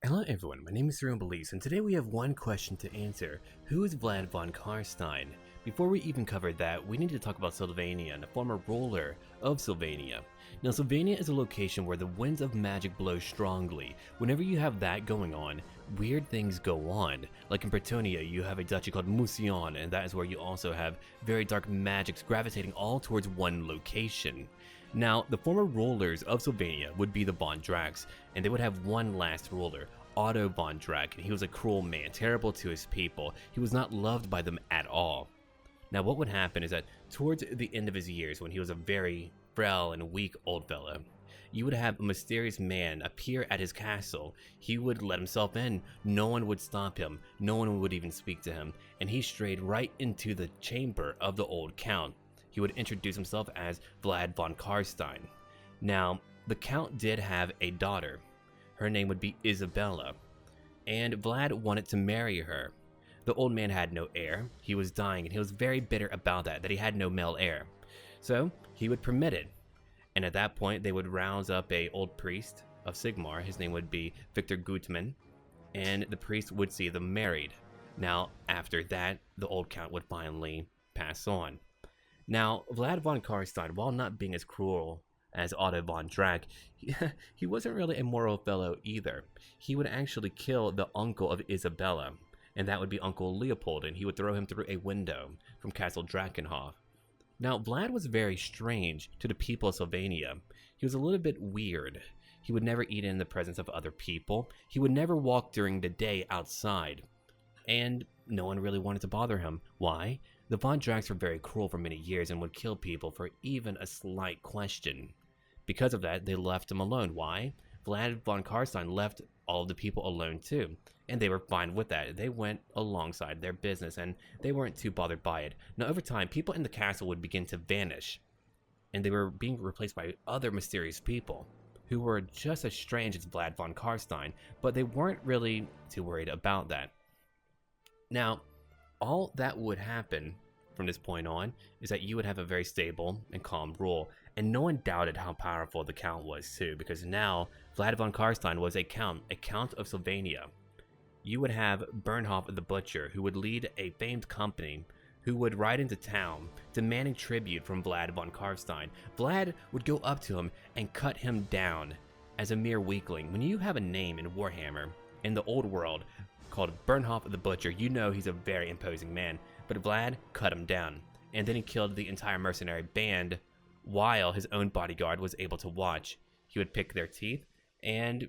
Hello everyone, my name is SurrealBeliefs, and today we have one question to answer. Who is Vlad von Carstein? Before we even cover that, we need to talk about Sylvania, the former ruler of Sylvania. Now, Sylvania is a location where the winds of magic blow strongly. Whenever you have that going on, weird things go on. Like in Bretonnia, you have a duchy called Musion, and that is where you also have very dark magics gravitating all towards one location. Now, the former rulers of Sylvania would be the Von Drax, and they would have one last ruler, Otto von Drax, and he was a cruel man, terrible to his people. He was not loved by them at all. Now, what would happen is that towards the end of his years, when he was a very frail and weak old fellow, you would have a mysterious man appear at his castle. He would let himself in. No one would stop him. No one would even speak to him. And he strayed right into the chamber of the old count. He would introduce himself as Vlad von Carstein. Now, the count did have a daughter. Her name would be Isabella. And Vlad wanted to marry her. The old man had no heir. He was dying, and he was very bitter about that he had no male heir. So, he would permit it. And at that point, they would rouse up a old priest of Sigmar. His name would be Victor Gutmann, and the priest would see them married. Now, after that, the old count would finally pass on. Now, Vlad von Carstein, while not being as cruel as Otto von Drax, he wasn't really a moral fellow either. He would actually kill the uncle of Isabella, and that would be Uncle Leopold, and he would throw him through a window from Castle Drakenhof. Now, Vlad was very strange to the people of Sylvania. He was a little bit weird. He would never eat in the presence of other people. He would never walk during the day outside. And no one really wanted to bother him. Why? The Von Drax were very cruel for many years and would kill people for even a slight question. Because of that, they left him alone. Why? Vlad von Carstein left all of the people alone too. And they were fine with that. They went alongside their business and they weren't too bothered by it. Now, over time, people in the castle would begin to vanish. And they were being replaced by other mysterious people who were just as strange as Vlad von Carstein, but they weren't really too worried about that. Now, all that would happen from this point on is that you would have a very stable and calm rule, and no one doubted how powerful the count was too, because now Vlad von Carstein was a count of Sylvania. You would have Bernhoff the Butcher, who would lead a famed company who would ride into town demanding tribute from Vlad von Carstein. Vlad would go up to him and cut him down as a mere weakling. When you have a name in Warhammer in the old world called Bernhoff the Butcher, you know he's a very imposing man, but Vlad cut him down, and then he killed the entire mercenary band while his own bodyguard was able to watch. He would pick their teeth, and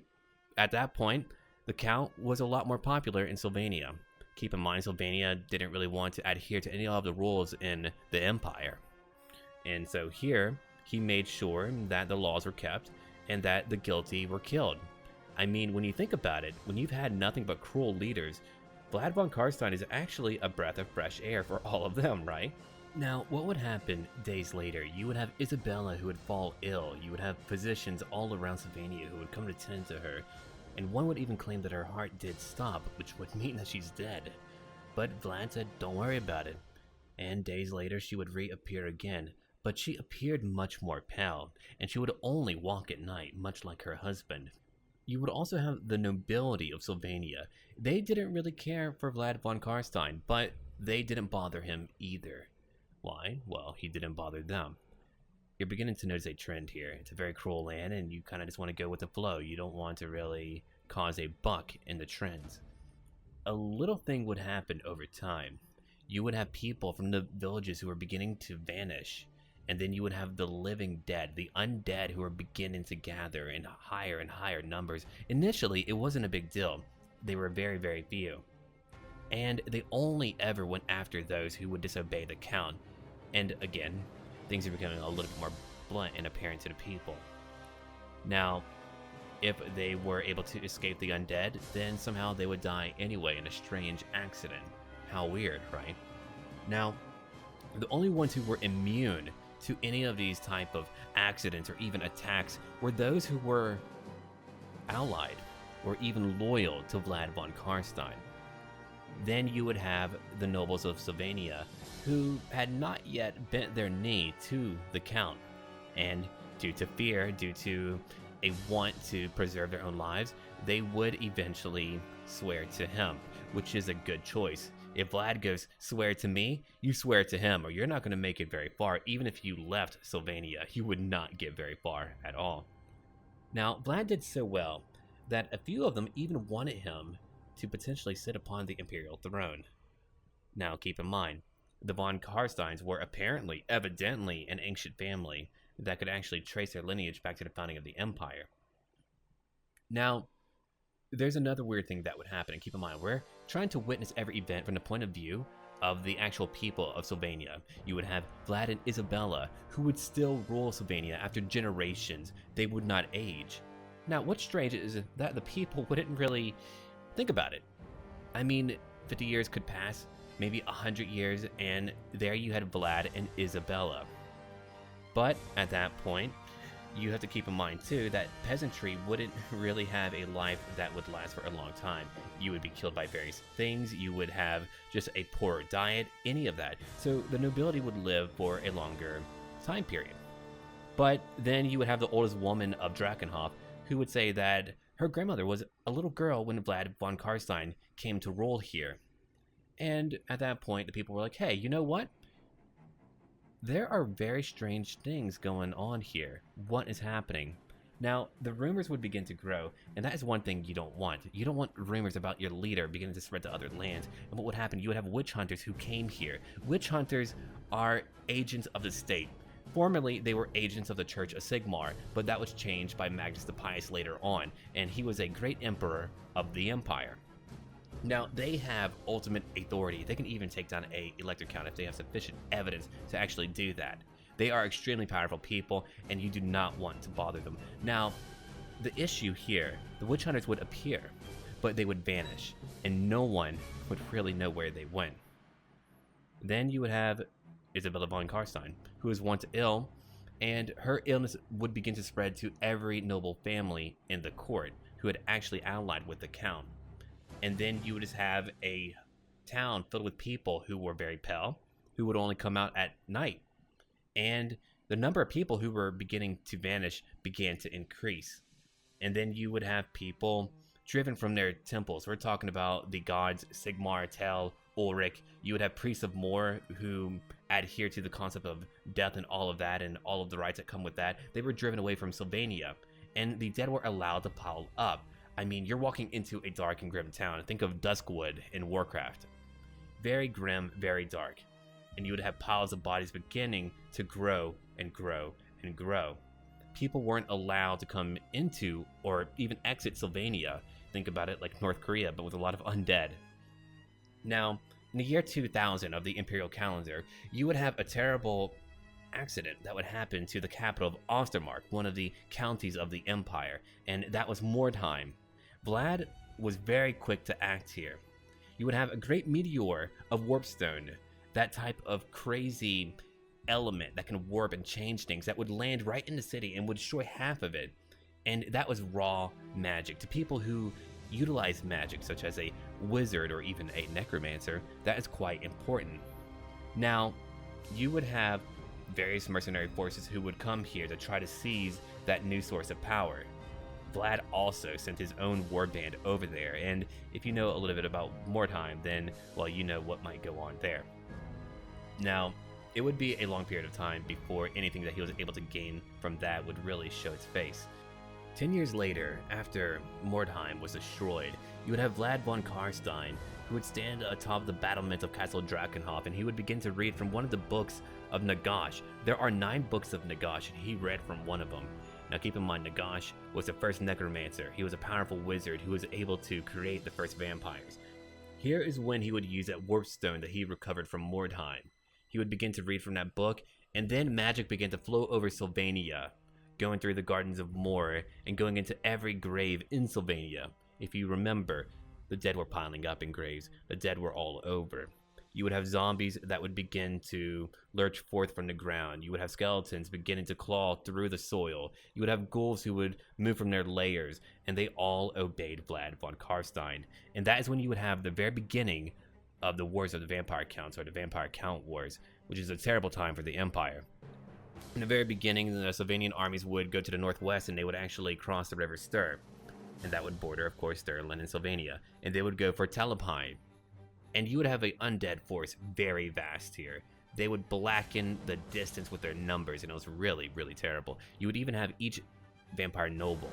at that point, the count was a lot more popular in Sylvania. Keep in mind, Sylvania didn't really want to adhere to any of the rules in the Empire. And so here, he made sure that the laws were kept and that the guilty were killed. I mean, when you think about it, when you've had nothing but cruel leaders, Vlad von Carstein is actually a breath of fresh air for all of them, right? Now, what would happen days later? You would have Isabella who would fall ill. You would have physicians all around Sylvania who would come to tend to her. And one would even claim that her heart did stop, which would mean that she's dead. But Vlad said, don't worry about it. And days later, she would reappear again. But she appeared much more pale, and she would only walk at night, much like her husband. You would also have the nobility of Sylvania. They didn't really care for Vlad von Carstein, but they didn't bother him either. Why? Well, he didn't bother them. You're beginning to notice a trend here. It's a very cruel land, and you kind of just want to go with the flow. You don't want to really cause a buck in the trends. A little thing would happen over time. You would have people from the villages who were beginning to vanish, and then you would have the living dead, the undead, who were beginning to gather in higher and higher numbers. Initially, it wasn't a big deal. They were very, very few. And they only ever went after those who would disobey the count. And again, things are becoming a little bit more blunt and apparent to the people. Now, if they were able to escape the undead, then somehow they would die anyway in a strange accident. How weird, right? Now, the only ones who were immune to any of these type of accidents or even attacks were those who were allied or even loyal to Vlad von Carstein. Then you would have the nobles of Sylvania who had not yet bent their knee to the count, and due to fear, due to a want to preserve their own lives, they would eventually swear to him, which is a good choice. If Vlad goes, swear to me, you swear to him, or you're not going to make it very far. Even if you left Sylvania, you would not get very far at all. Now, Vlad did so well that a few of them even wanted him to potentially sit upon the imperial throne. Now, keep in mind, the von Carsteins were evidently, an ancient family that could actually trace their lineage back to the founding of the empire. Now, there's another weird thing that would happen, and keep in mind, we're trying to witness every event from the point of view of the actual people of Sylvania. You would have Vlad and Isabella, who would still rule Sylvania after generations. They would not age. Now, what's strange is that the people wouldn't really think about it. I mean, 50 years could pass, maybe 100 years, and there you had Vlad and Isabella. But at that point, you have to keep in mind too that peasantry wouldn't really have a life that would last for a long time. You would be killed by various things, you would have just a poor diet, any of that. So the nobility would live for a longer time period. But then you would have the oldest woman of Drakenhof who would say that her grandmother was a little girl when Vlad von Carstein came to rule here. And at that point, the people were like, hey, you know what? There are very strange things going on here. What is happening? Now, the rumors would begin to grow, and that is one thing you don't want. You don't want rumors about your leader beginning to spread to other lands. And what would happen? You would have witch hunters who came here. Witch hunters are agents of the state. Formerly, they were agents of the Church of Sigmar, but that was changed by Magnus the Pious later on, and he was a great emperor of the empire. Now, they have ultimate authority. They can even take down a elector count if they have sufficient evidence to actually do that. They are extremely powerful people, and you do not want to bother them. Now, the issue here, the witch hunters would appear, but they would vanish, and no one would really know where they went. Then you would have Isabella von Carstein, who was once ill, and her illness would begin to spread to every noble family in the court who had actually allied with the count. And then you would just have a town filled with people who were very pale, who would only come out at night. And the number of people who were beginning to vanish began to increase. And then you would have people driven from their temples. We're talking about the gods Sigmar, Tel, Ulrich. You would have priests of Mor who adhere to the concept of death and all of that and all of the rites that come with that. They were driven away from Sylvania, and the dead were allowed to pile up. I mean, you're walking into a dark and grim town. Think of Duskwood in Warcraft. Very grim, very dark. And you would have piles of bodies beginning to grow and grow and grow. People weren't allowed to come into or even exit Sylvania. Think about it like North Korea, but with a lot of undead. Now, in the year 2000 of the Imperial calendar, you would have a terrible accident that would happen to the capital of Ostermark, one of the counties of the Empire, and that was Mordheim. Vlad was very quick to act here. You would have a great meteor of warpstone, that type of crazy element that can warp and change things, that would land right in the city and would destroy half of it. And that was raw magic. To people who utilize magic, such as a wizard or even a necromancer, that is quite important. Now, you would have various mercenary forces who would come here to try to seize that new source of power. Vlad also sent his own warband over there, and if you know a little bit about Mordheim, then, well, you know what might go on there. Now, it would be a long period of time before anything that he was able to gain from that would really show its face. 10 years later, after Mordheim was destroyed, you would have Vlad von Carstein, who would stand atop the battlements of Castle Drakenhof, and he would begin to read from one of the books of Nagash. There are 9 books of Nagash, and he read from one of them. Now keep in mind, Nagash was the first necromancer. He was a powerful wizard who was able to create the first vampires. Here is when he would use that warpstone that he recovered from Mordheim. He would begin to read from that book, and then magic began to flow over Sylvania, going through the gardens of Mor and going into every grave in Sylvania. If you remember, the dead were piling up in graves. The dead were all over. You would have zombies that would begin to lurch forth from the ground. You would have skeletons beginning to claw through the soil. You would have ghouls who would move from their lairs, and they all obeyed Vlad von Carstein. And that is when you would have the very beginning of the Wars of the Vampire Counts, or the Vampire Count Wars, which is a terrible time for the Empire. In the very beginning, the Sylvanian armies would go to the northwest, and they would actually cross the River Styr. and that would border, of course, Stirland and Sylvania, and they would go for Telepi. And you would have an undead force very vast here. They would blacken the distance with their numbers, and it was really, really terrible. You would even have each vampire noble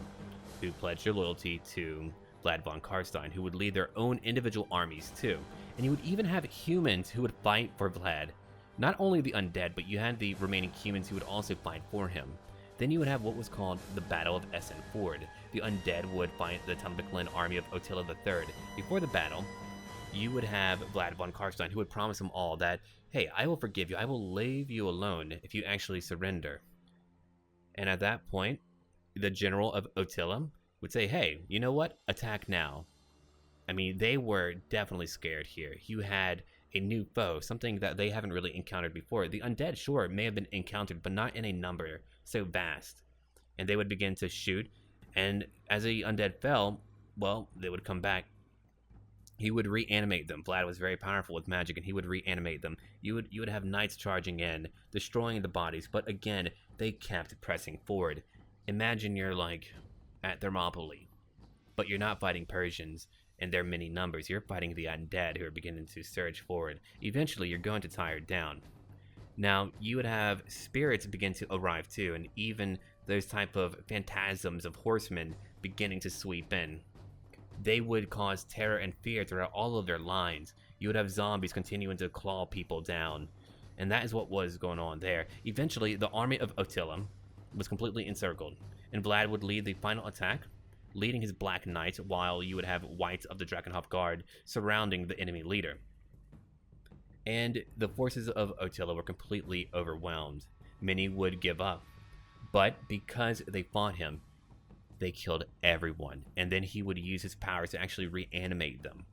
who pledged their loyalty to Vlad von Carstein, who would lead their own individual armies too. And you would even have humans who would fight for Vlad. Not only the undead, but you had the remaining humans who would also fight for him. Then you would have what was called the Battle of Essen Ford. The undead would fight the Talbotland army of Attila III. Before the battle, you would have Vlad von Carstein, who would promise them all that, hey, I will forgive you, I will leave you alone if you actually surrender. And at that point, the general of Attila would say, hey, you know what? Attack now. I mean, they were definitely scared here. You had a new foe, something that they haven't really encountered before. The undead, sure, may have been encountered, but not in a number so vast. And they would begin to shoot, and as the undead fell, well, they would come back. He would reanimate them. Vlad was very powerful with magic, and he would reanimate them. You would have knights charging in, destroying the bodies, but again, they kept pressing forward. Imagine you're like at Thermopylae, but you're not fighting Persians in their many numbers. You're fighting the undead who are beginning to surge forward. Eventually, you're going to tire down. Now, you would have spirits begin to arrive too, and even those type of phantasms of horsemen beginning to sweep in. They would cause terror and fear throughout all of their lines. You would have zombies continuing to claw people down, and that is what was going on there. Eventually, the army of Attila was completely encircled, and Vlad would lead the final attack, leading his Black Knights, while you would have Whites of the Drakenhof Guard surrounding the enemy leader. And the forces of Attila were completely overwhelmed. Many would give up, but because they fought him, they killed everyone, and then he would use his powers to actually reanimate them.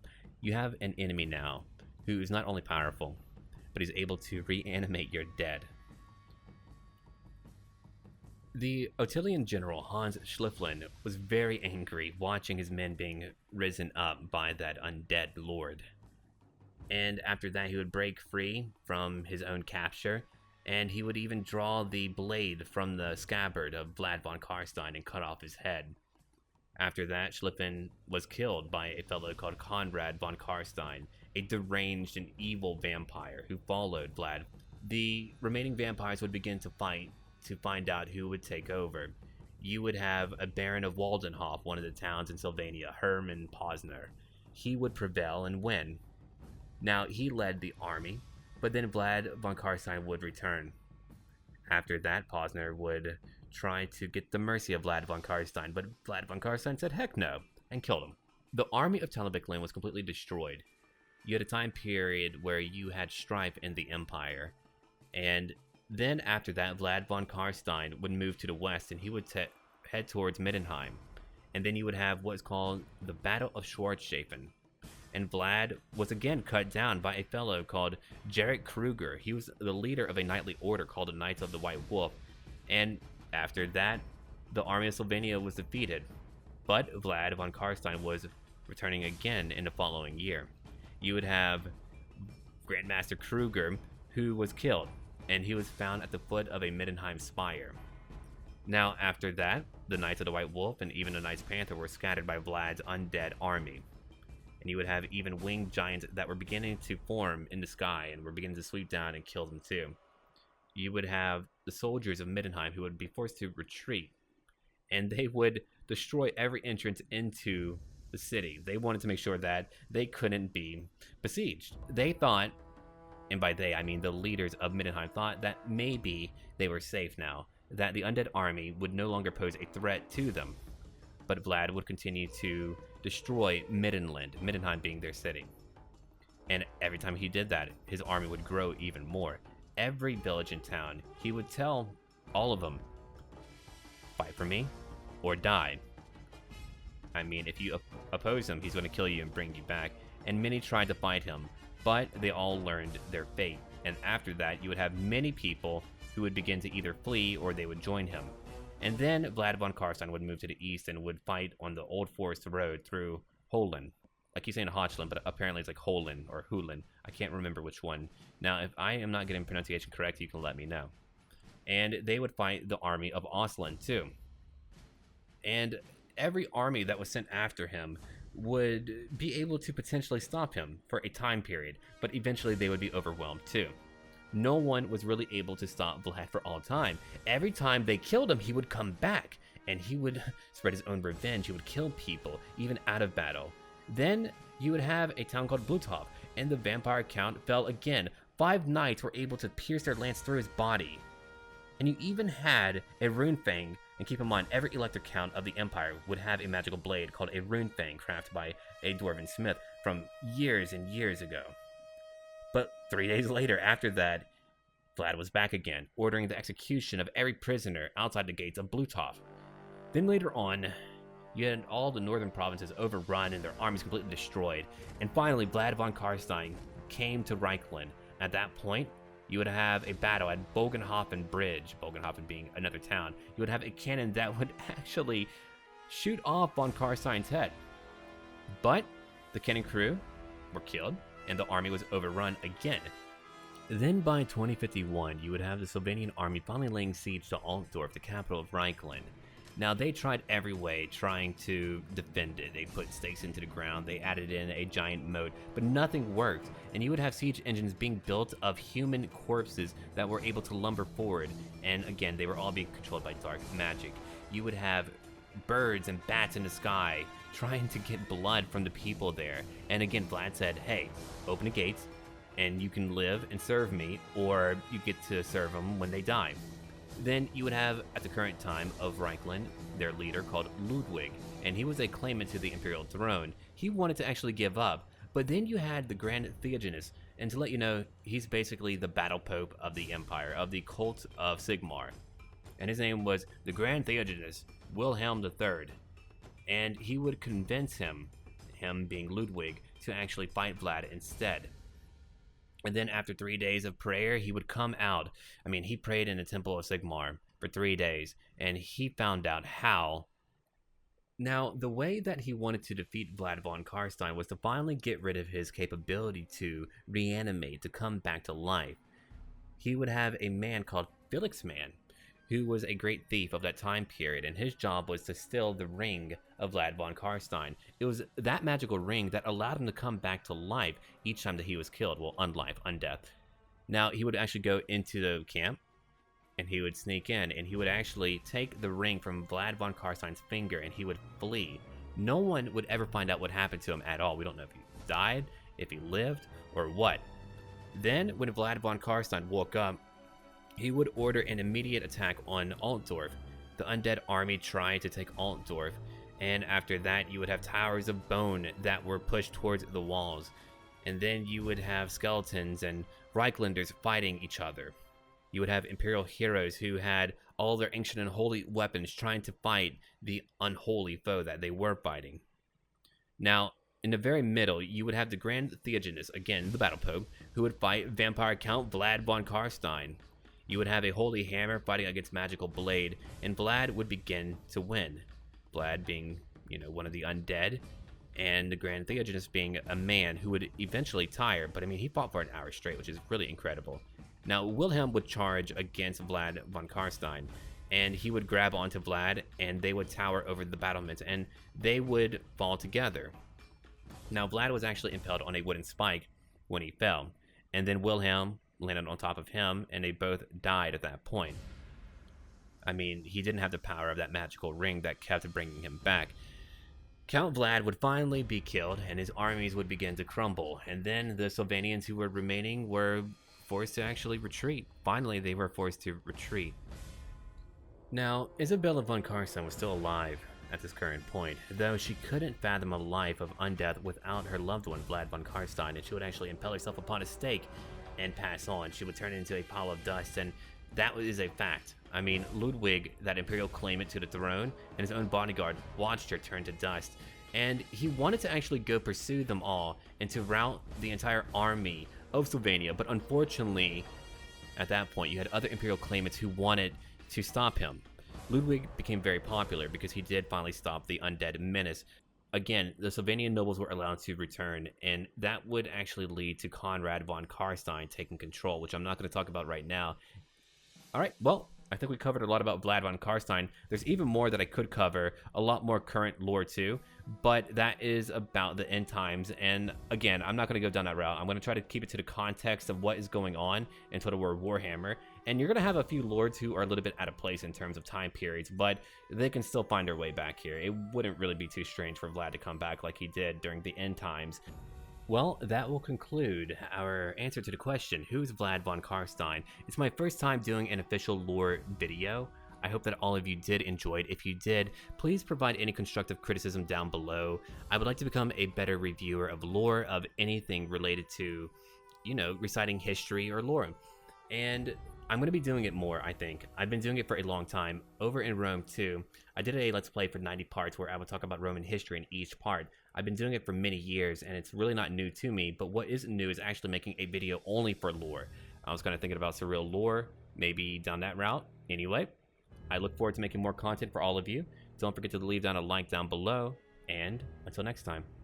You have an enemy now who is not only powerful, but he's able to reanimate your dead. The Attilian general Hans Schlieffen was very angry watching his men being risen up by that undead lord. And after that, he would break free from his own capture, and he would even draw the blade from the scabbard of Vlad von Carstein and cut off his head. After that, Schlieffen was killed by a fellow called Conrad von Carstein, a deranged and evil vampire who followed Vlad. The remaining vampires would begin to fight to find out who would take over. You would have a Baron of Waldenhof, one of the towns in Sylvania, Hermann Posner. He would prevail and win. Now, he led the army, but then Vlad von Carstein would return. After that, Posner would try to get the mercy of Vlad von Carstein, but Vlad von Carstein said heck no, and killed him. The army of Talbotland was completely destroyed. You had a time period where you had strife in the empire, and then after that, Vlad von Carstein would move to the west, and he would head towards Middenheim. And then you would have what's called the Battle of Schwarzschafen. And Vlad was again cut down by a fellow called Gerrit Kruger. He was the leader of a knightly order called the Knights of the White Wolf. And after that, the army of Sylvania was defeated. But Vlad von Carstein was returning again in the following year. You would have Grandmaster Kruger, who was killed, and he was found at the foot of a Middenheim spire. Now, after that, the Knights of the White Wolf and even the Knights Panther were scattered by Vlad's undead army. And you would have even winged giants that were beginning to form in the sky and were beginning to sweep down and kill them too. You would have the soldiers of Middenheim who would be forced to retreat, and they would destroy every entrance into the city. They wanted to make sure that they couldn't be besieged. They thought, and by they I mean the leaders of Middenheim, thought that maybe they were safe now, that the undead army would no longer pose a threat to them. But Vlad would continue to destroy Middenheim being their city. And every time he did that, his army would grow even more. Every village and town, he would tell all of them, fight for me or die. I mean, if you oppose him, he's going to kill you and bring you back. And many tried to fight him, but they all learned their fate. And after that, you would have many people who would begin to either flee or they would join him. And then Vlad von Carstein would move to the east and would fight on the Old Forest Road through Holland. I keep saying Hochland, but apparently it's like Holland or Hulen. I can't remember which one. Now, if I am not getting pronunciation correct, you can let me know. And they would fight the army of Ausland too. And every army that was sent after him would be able to potentially stop him for a time period, but eventually they would be overwhelmed too. No one was really able to stop Vlad for all time. Every time they killed him, he would come back, and he would spread his own revenge. He would kill people, even out of battle. Then you would have a town called Blutov, and the vampire count fell again. 5 knights were able to pierce their lance through his body. And you even had a rune fang, and keep in mind, every elector count of the Empire would have a magical blade called a rune fang, crafted by a dwarven smith from years and years ago. But 3 days later, after that, Vlad was back again, ordering the execution of every prisoner outside the gates of Blutov. Then later on, you had all the northern provinces overrun and their armies completely destroyed. And finally, Vlad von Carstein came to Reichland. At that point, you would have a battle at Bogenhofen Bridge, Bogenhofen being another town. You would have a cannon that would actually shoot off von Carstein's head. But the cannon crew were killed, and the army was overrun again. Then by 2051, you would have the Sylvanian army finally laying siege to Altdorf, the capital of Reichland. Now, they tried every way trying to defend it. They put stakes into the ground, they added in a giant moat, but nothing worked. And you would have siege engines being built of human corpses that were able to lumber forward. And again, they were all being controlled by dark magic. You would have birds and bats in the sky trying to get blood from the people there. And again, Vlad said, hey, open the gates, and you can live and serve me, or you get to serve them when they die. Then you would have, at the current time of Reichland, their leader called Ludwig, and he was a claimant to the imperial throne. He wanted to actually give up, but then you had the Grand Theogenist, and to let you know, he's basically the battle pope of the empire, of the cult of Sigmar. And his name was the Grand Theogenist, Wilhelm III. And he would convince him being Ludwig, to actually fight Vlad instead. And then after 3 days of prayer, he would come out. I mean, he prayed in the Temple of Sigmar for 3 days, and he found out how. Now, the way that he wanted to defeat Vlad von Carstein was to finally get rid of his capability to reanimate, to come back to life. He would have a man called Felixman, who was a great thief of that time period, and his job was to steal the ring of Vlad von Carstein. It was that magical ring that allowed him to come back to life each time that he was killed. Well, unlife, undeath. Now, he would actually go into the camp, and he would sneak in, and he would actually take the ring from Vlad von Carstein's finger, and he would flee. No one would ever find out what happened to him at all. We don't know if he died, if he lived, or what. Then, when Vlad von Carstein woke up, he would order an immediate attack on Altdorf. The undead army tried to take Altdorf, and after that you would have towers of bone that were pushed towards the walls. And then you would have skeletons and Reichlanders fighting each other. You would have Imperial heroes who had all their ancient and holy weapons trying to fight the unholy foe that they were fighting. Now, in the very middle, you would have the Grand Theogenist, again the Battle Pope, who would fight Vampire Count Vlad von Carstein. You would have a Holy Hammer fighting against Magical Blade, and Vlad would begin to win. Vlad being, one of the undead, and the Grand Theogenist being a man who would eventually tire, but I mean, he fought for an hour straight, which is really incredible. Now, Wilhelm would charge against Vlad von Carstein, and he would grab onto Vlad, and they would tower over the battlements, and they would fall together. Now, Vlad was actually impaled on a wooden spike when he fell, and then Wilhelm landed on top of him, and they both died at that point. I mean, he didn't have the power of that magical ring that kept bringing him back. Count Vlad would finally be killed, and his armies would begin to crumble, and then the Sylvanians who were remaining were forced to actually retreat. Finally, they were forced to retreat. Now, Isabella von Carstein was still alive at this current point, though she couldn't fathom a life of undeath without her loved one, Vlad von Carstein, and she would actually impale herself upon a stake and pass on. She would turn into a pile of dust, and that is a fact. I mean, Ludwig, that imperial claimant to the throne, and his own bodyguard watched her turn to dust, and he wanted to actually go pursue them all and to rout the entire army of Sylvania, but unfortunately, at that point, you had other imperial claimants who wanted to stop him. Ludwig became very popular because he did finally stop the undead menace. Again, the Sylvanian nobles were allowed to return, and that would actually lead to Conrad von Carstein taking control, which I'm not going to talk about right now. Alright, well, I think we covered a lot about Vlad von Carstein. There's even more that I could cover, a lot more current lore too, but that is about the end times. And again, I'm not going to go down that route. I'm going to try to keep it to the context of what is going on in Total War Warhammer. And you're going to have a few lords who are a little bit out of place in terms of time periods, but they can still find their way back here. It wouldn't really be too strange for Vlad to come back like he did during the end times. Well, that will conclude our answer to the question, who's Vlad von Carstein? It's my first time doing an official lore video. I hope that all of you did enjoy it. If you did, please provide any constructive criticism down below. I would like to become a better reviewer of lore, of anything related to, you know, reciting history or lore. And I'm going to be doing it more, I think. I've been doing it for a long time. Over in Rome, too, I did a Let's Play for 90 parts where I would talk about Roman history in each part. I've been doing it for many years, and it's really not new to me, but what isn't new is actually making a video only for lore. I was kind of thinking about Surreal lore, maybe down that route. Anyway, I look forward to making more content for all of you. Don't forget to leave down a like down below, and until next time.